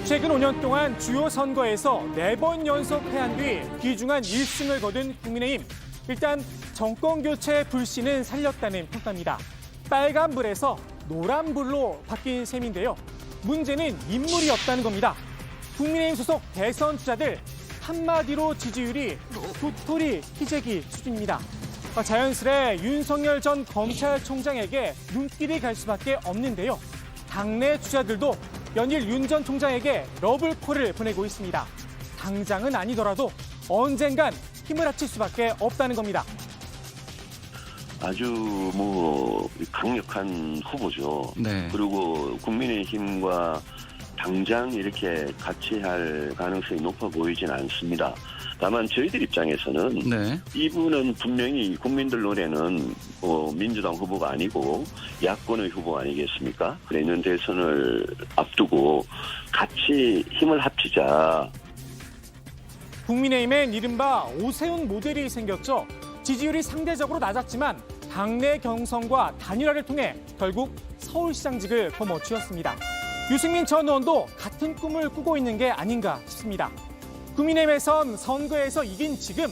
최근 5년 동안 주요 선거에서 4번 연속 패한 뒤 귀중한 1승을 거둔 국민의힘. 일단 정권 교체 불씨는 살렸다는 평가입니다. 빨간불에서 노란불로 바뀐 셈인데요. 문제는 인물이 없다는 겁니다. 국민의힘 소속 대선 주자들 한마디로 지지율이 도토리 희재기 수준입니다. 자연스레 윤석열 전 검찰총장에게 눈길이 갈 수밖에 없는데요. 당내 주자들도 연일 윤 전 총장에게 러블콜을 보내고 있습니다. 당장은 아니더라도 언젠간 힘을 합칠 수밖에 없다는 겁니다. 아주 강력한 후보죠. 네. 그리고 국민의힘과 당장 이렇게 같이 할 가능성이 높아 보이진 않습니다. 다만 저희들 입장에서는 네. 이분은 분명히 국민들 눈에는 민주당 후보가 아니고 야권의 후보 아니겠습니까? 내년 대선을 앞두고 같이 힘을 합치자. 국민의힘엔 이른바 오세훈 모델이 생겼죠. 지지율이 상대적으로 낮았지만 당내 경선과 단일화를 통해 결국 서울시장직을 거머쥐었습니다. 유승민 전 의원도 같은 꿈을 꾸고 있는 게 아닌가 싶습니다. 국민의힘에선 선거에서 이긴 지금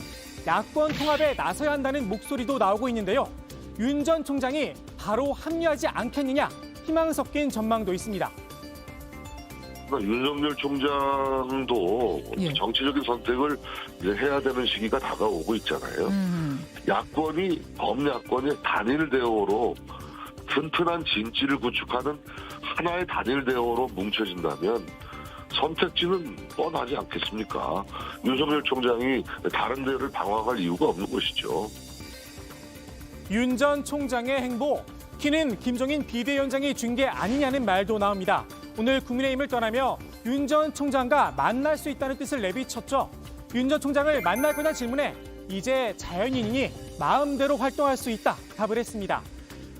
야권 통합에 나서야 한다는 목소리도 나오고 있는데요. 윤 전 총장이 바로 합류하지 않겠느냐 희망 섞인 전망도 있습니다. 윤석열 총장도 예. 정치적인 선택을 이제 해야 되는 시기가 다가오고 있잖아요. 야권이 범야권의 단일 대오로 튼튼한 진지를 구축하는 하나의 단일 대오로 뭉쳐진다면 선택지는 뻔하지 않겠습니까? 윤석열 총장이 다른 데를 방황할 이유가 없는 것이죠. 윤 전 총장의 행보, 키는 김종인 비대위원장이 준 게 아니냐는 말도 나옵니다. 오늘 국민의힘을 떠나며 윤 전 총장과 만날 수 있다는 뜻을 내비쳤죠. 윤 전 총장을 만날 거냐 질문에 이제 자연인이니 마음대로 활동할 수 있다 답을 했습니다.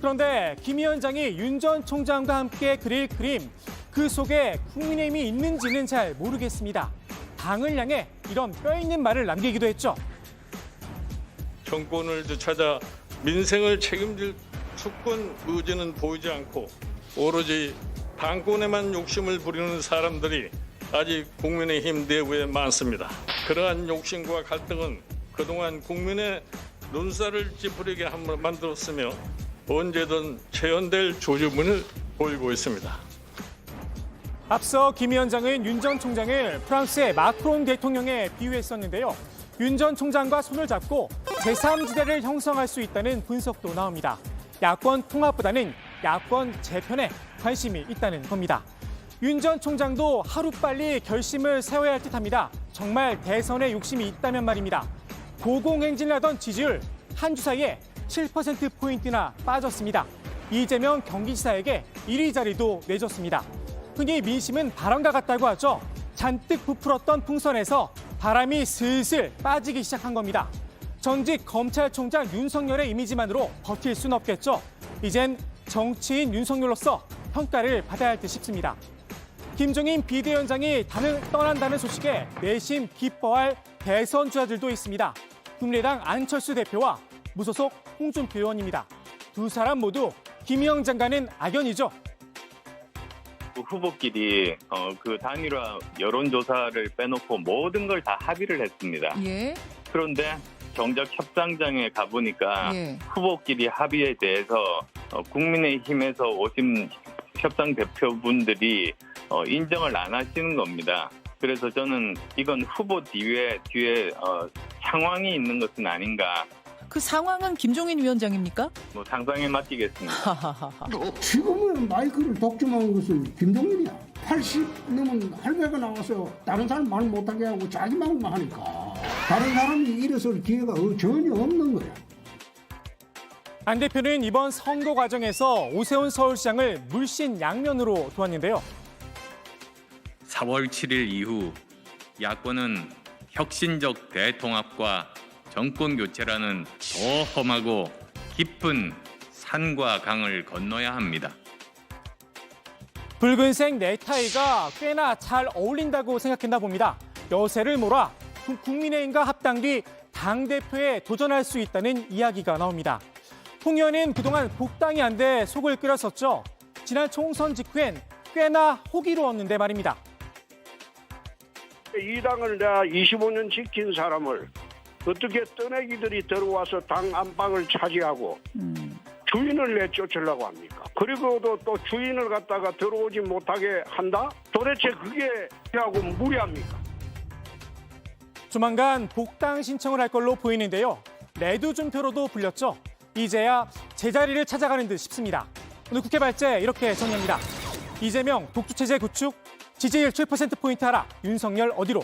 그런데 김 위원장이 윤 전 총장과 함께 그릴 그림, 그 속에 국민의힘이 있는지는 잘 모르겠습니다. 당을 향해 이런 뼈있는 말을 남기기도 했죠. 정권을 되찾아 민생을 책임질 수권 의지는 보이지 않고 오로지 당권에만 욕심을 부리는 사람들이 아직 국민의힘 내부에 많습니다. 그러한 욕심과 갈등은 그동안 국민의 눈살을 찌푸리게 만들었으며 언제든 재현될 조짐을 보이고 있습니다. 앞서 김 위원장은 윤 전 총장을 프랑스의 마크롱 대통령에 비유했었는데요. 윤 전 총장과 손을 잡고 제3지대를 형성할 수 있다는 분석도 나옵니다. 야권 통합보다는 야권 재편에 관심이 있다는 겁니다. 윤 전 총장도 하루빨리 결심을 세워야 할 듯합니다. 정말 대선에 욕심이 있다면 말입니다. 고공행진을 하던 지지율 한 주 사이에 7%포인트나 빠졌습니다. 이재명 경기지사에게 1위 자리도 내줬습니다. 흔히 민심은 바람과 같다고 하죠. 잔뜩 부풀었던 풍선에서 바람이 슬슬 빠지기 시작한 겁니다. 전직 검찰총장 윤석열의 이미지만으로 버틸 순 없겠죠. 이젠 정치인 윤석열로서 평가를 받아야 할 듯 싶습니다. 김종인 비대위원장이 당을 떠난다는 소식에 내심 기뻐할 대선 주자들도 있습니다. 국민의당 안철수 대표와 무소속 홍준표 의원입니다. 두 사람 모두 김 위원장과는 악연이죠. 후보끼리 그 단일화 여론조사를 빼놓고 모든 걸 다 합의를 했습니다. 예. 그런데 정작 협상장에 가보니까 예. 후보끼리 합의에 대해서 국민의힘에서 오신 협상 대표분들이 인정을 안 하시는 겁니다. 그래서 저는 이건 후보 뒤에 상황이 있는 것은 아닌가. 그 상황은 김종인 위원장입니까? 상상에 맡기겠습니다. 지금은 마이크를 독점한 것은 김종민이야. 80 넘은 할배가 나와서 다른 사람 말 못하게 하고 자기 말만 하니까 다른 사람이 일어설 기회가 전혀 없는 거야. 안 대표는 이번 선거 과정에서 오세훈 서울시장을 물씬 양면으로 도왔는데요. 4월 7일 이후 야권은 혁신적 대통합과 정권 교체라는 더 험하고 깊은 산과 강을 건너야 합니다. 붉은색 넥타이가 꽤나 잘 어울린다고 생각했나 봅니다. 여세를 몰아 국민의힘과 합당 뒤 당대표에 도전할 수 있다는 이야기가 나옵니다. 홍 의원은 그동안 복당이 안 돼 속을 끓였었죠. 지난 총선 직후엔 꽤나 호기로웠는데 말입니다. 이 당을 내가 25년 지킨 사람을 어떻게 떠내기들이 들어와서 당 안방을 차지하고 주인을 내쫓으려고 합니까? 그리고도 또 주인을 갖다가 들어오지 못하게 한다? 도대체 그게 하고 무리합니까? 조만간 복당 신청을 할 걸로 보이는데요. 레드준표로도 불렸죠. 이제야 제자리를 찾아가는 듯 싶습니다. 오늘 국회 발제 이렇게 정리합니다. 이재명 독주체제 구축, 지지율 7%포인트 하락, 윤석열 어디로?